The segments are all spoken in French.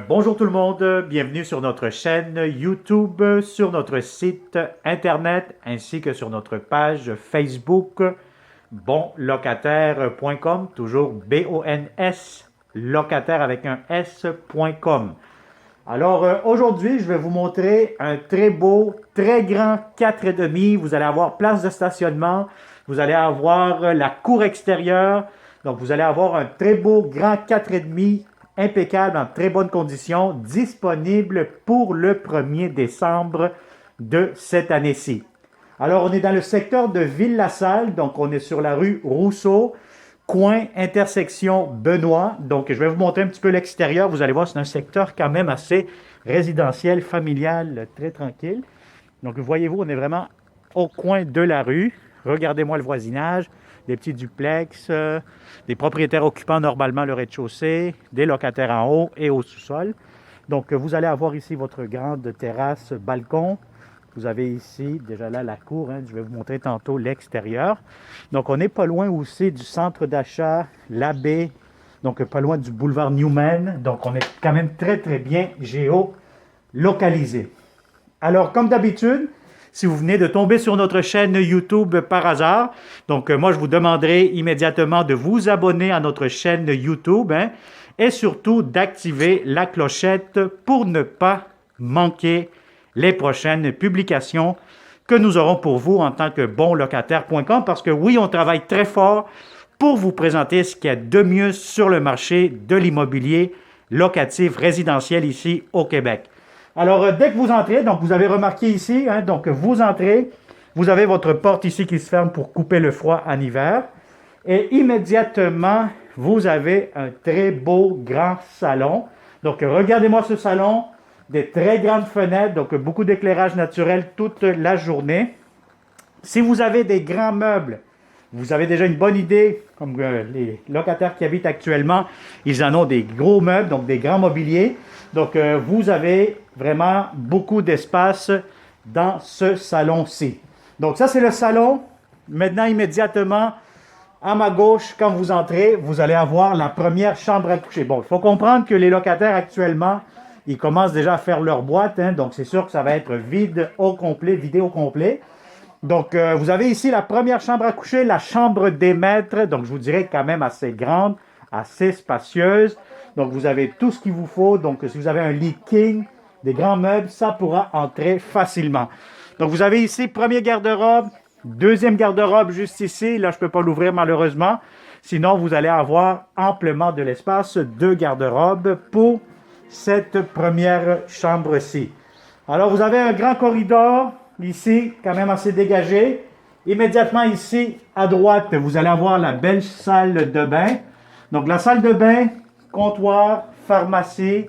Bonjour tout le monde, bienvenue sur notre chaîne YouTube, sur notre site internet ainsi que sur notre page Facebook bonlocataire.com, toujours B-O-N-S, locataire avec un S.com. Alors aujourd'hui, je vais vous montrer un très beau, très grand 4,5. Vous allez avoir place de stationnement, vous allez avoir la cour extérieure, donc vous allez avoir un très beau grand 4,5 impeccable, en très bonne condition, disponible pour le 1er décembre de cette année-ci. Alors, on est dans le secteur de Ville-la-Salle, donc on est sur la rue Rousseau, coin intersection Benoît. Donc, je vais vous montrer un petit peu l'extérieur. Vous allez voir, c'est un secteur quand même assez résidentiel, familial, très tranquille. Donc, voyez-vous, on est vraiment au coin de la rue. Regardez-moi le voisinage, des petits duplex, des propriétaires occupant normalement le rez-de-chaussée, des locataires en haut et au sous-sol. Donc, vous allez avoir ici votre grande terrasse, balcon. Vous avez ici, déjà là, la cour. Je vais vous montrer tantôt l'extérieur. Donc, on n'est pas loin aussi du centre d'achat, la baie, donc pas loin du boulevard Newman. Donc, on est quand même très, très bien géolocalisé. Alors, comme d'habitude, si vous venez de tomber sur notre chaîne YouTube par hasard, donc moi, je vous demanderai immédiatement de vous abonner à notre chaîne YouTube et surtout d'activer la clochette pour ne pas manquer les prochaines publications que nous aurons pour vous en tant que bonlocataire.com parce que oui, on travaille très fort pour vous présenter ce qu'il y a de mieux sur le marché de l'immobilier locatif résidentiel ici au Québec. Alors, dès que vous entrez, donc vous avez remarqué ici, donc vous entrez, vous avez votre porte ici qui se ferme pour couper le froid en hiver. Et immédiatement, vous avez un très beau grand salon. Donc, regardez-moi ce salon, des très grandes fenêtres, donc beaucoup d'éclairage naturel toute la journée. Si vous avez des grands meubles, vous avez déjà une bonne idée, comme les locataires qui habitent actuellement, ils en ont des gros meubles, donc des grands mobiliers. Donc, vous avez vraiment beaucoup d'espace dans ce salon-ci. Donc, ça, c'est le salon. Maintenant, immédiatement, à ma gauche, quand vous entrez, vous allez avoir la première chambre à coucher. Bon, il faut comprendre que les locataires actuellement, ils commencent déjà à faire leur boîte. Donc, c'est sûr que ça va être vidé au complet. Donc, vous avez ici la première chambre à coucher, la chambre des maîtres. Donc, je vous dirais quand même assez grande, assez spacieuse. Donc, vous avez tout ce qu'il vous faut. Donc, si vous avez un lit king, des grands meubles, ça pourra entrer facilement. Donc, vous avez ici premier garde-robe, deuxième garde-robe juste ici. Là, je ne peux pas l'ouvrir malheureusement. Sinon, vous allez avoir amplement de l'espace, deux garde-robes pour cette première chambre-ci. Alors, vous avez un grand corridor ici, quand même assez dégagé. Immédiatement ici, à droite, vous allez avoir la belle salle de bain. Donc, la salle de bain, comptoir, pharmacie.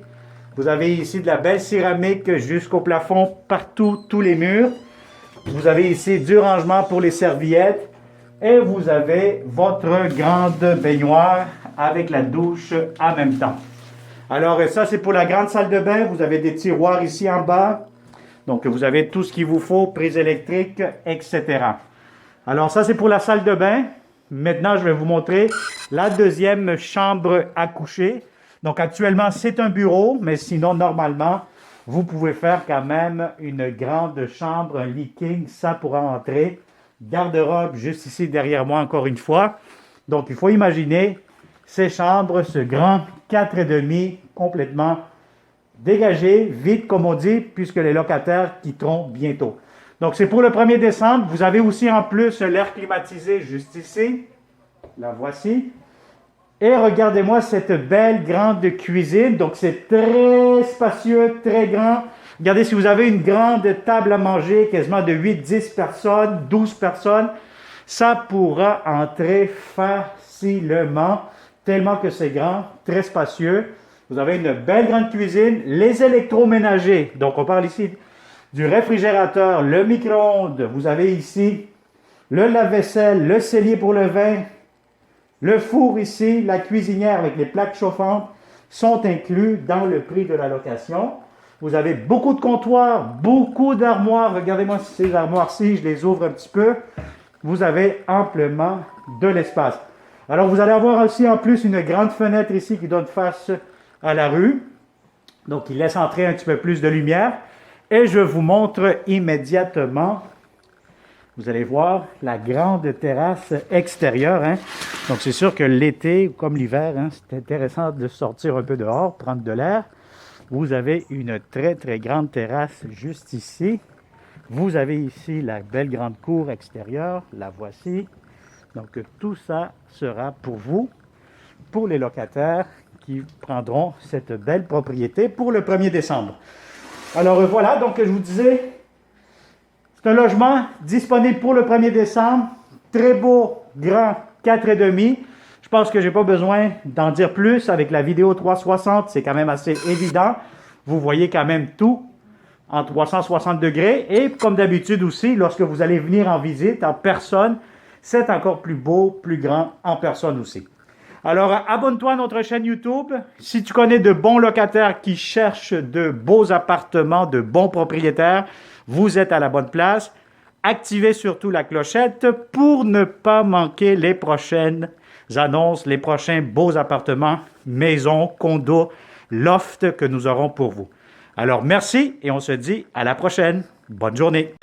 Vous avez ici de la belle céramique jusqu'au plafond, partout, tous les murs. Vous avez ici du rangement pour les serviettes. Et vous avez votre grande baignoire avec la douche en même temps. Alors, ça, c'est pour la grande salle de bain. Vous avez des tiroirs ici en bas. Donc, vous avez tout ce qu'il vous faut, prise électrique, etc. Alors, ça, c'est pour la salle de bain. Maintenant, je vais vous montrer la deuxième chambre à coucher. Donc, actuellement, c'est un bureau, mais sinon, normalement, vous pouvez faire quand même une grande chambre, un lit king, ça pourra entrer. Garde-robe juste ici derrière moi, encore une fois. Donc, il faut imaginer ces chambres, ce grand 4,5 complètement dégagé, vide comme on dit, puisque les locataires quitteront bientôt. Donc, c'est pour le 1er décembre. Vous avez aussi en plus l'air climatisé juste ici. La voici. Et regardez-moi cette belle grande cuisine. Donc, c'est très spacieux, très grand. Regardez, si vous avez une grande table à manger, quasiment de 8-10 personnes, 12 personnes, ça pourra entrer facilement, tellement que c'est grand, très spacieux. Vous avez une belle grande cuisine, les électroménagers. Donc, on parle ici du réfrigérateur, le micro-ondes. Vous avez ici le lave-vaisselle, le cellier pour le vin, le four ici, la cuisinière avec les plaques chauffantes sont inclus dans le prix de la location. Vous avez beaucoup de comptoirs, beaucoup d'armoires. Regardez-moi ces armoires-ci, je les ouvre un petit peu. Vous avez amplement de l'espace. Alors, vous allez avoir aussi en plus une grande fenêtre ici qui donne face à la rue. Donc, il laisse entrer un petit peu plus de lumière. Et je vous montre immédiatement, vous allez voir, la grande terrasse extérieure. Hein. Donc, c'est sûr que l'été, comme l'hiver, hein, c'est intéressant de sortir un peu dehors, prendre de l'air. Vous avez une très, très grande terrasse juste ici. Vous avez ici la belle grande cour extérieure, la voici. Donc, tout ça sera pour vous, pour les locataires qui prendront cette belle propriété pour le 1er décembre. Alors voilà, donc je vous disais, c'est un logement disponible pour le 1er décembre, très beau, grand, 4,5. Je pense que je n'ai pas besoin d'en dire plus avec la vidéo 360, c'est quand même assez évident. Vous voyez quand même tout en 360 degrés et comme d'habitude aussi, lorsque vous allez venir en visite en personne, c'est encore plus beau, plus grand en personne aussi. Alors, abonne-toi à notre chaîne YouTube. Si tu connais de bons locataires qui cherchent de beaux appartements, de bons propriétaires, vous êtes à la bonne place. Activez surtout la clochette pour ne pas manquer les prochaines annonces, les prochains beaux appartements, maisons, condos, lofts que nous aurons pour vous. Alors, merci et on se dit à la prochaine. Bonne journée.